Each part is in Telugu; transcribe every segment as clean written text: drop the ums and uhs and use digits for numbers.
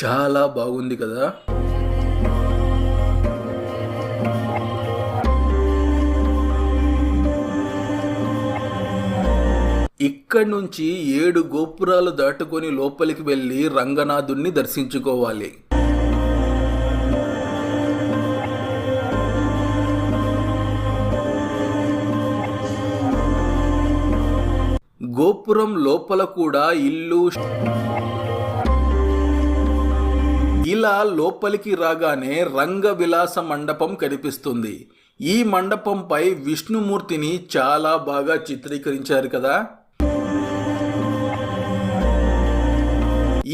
చాలా బాగుంది కదా. ఇక్కడి నుంచి 7 గోపురాలు దాటుకొని లోపలికి వెళ్ళి రంగనాథుణ్ణి దర్శించుకోవాలి. గోపురం లోపల కూడా ఇల్లు. ఇలా లోపలికి రాగానే రంగ విలాస మండపం కనిపిస్తుంది. ఈ మండపంపై విష్ణుమూర్తిని చాలా బాగా చిత్రీకరించారు కదా.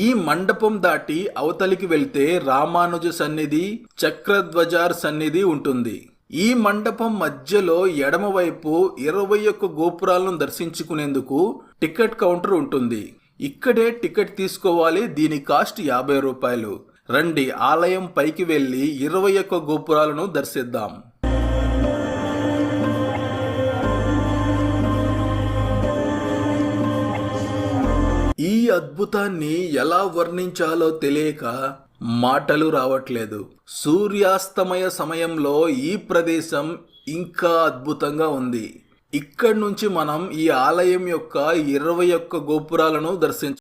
ఈ మండపం దాటి అవతలికి వెళ్తే రామానుజ సన్నిధి, చక్రధ్వజార్ సన్నిధి ఉంటుంది. ఈ మండపం మధ్యలో ఎడమవైపు 21 గోపురాలను దర్శించుకునేందుకు టికెట్ కౌంటర్ ఉంటుంది. ఇక్కడే టికెట్ తీసుకోవాలి. దీని కాస్ట్ 50 రూపాయలు. రండి ఆలయం పైకి వెళ్ళి 21 గోపురాలను దర్శిద్దాం. ఈ అద్భుతాన్ని ఎలా వర్ణించాలో తెలియక మాటలు రావట్లేదు. సూర్యాస్తమయ సమయంలో ఈ ప్రదేశం ఇంకా అద్భుతంగా ఉంది. ఇక్కడి నుంచి మనం ఈ ఆలయం యొక్క 21 గోపురాలను దర్శించ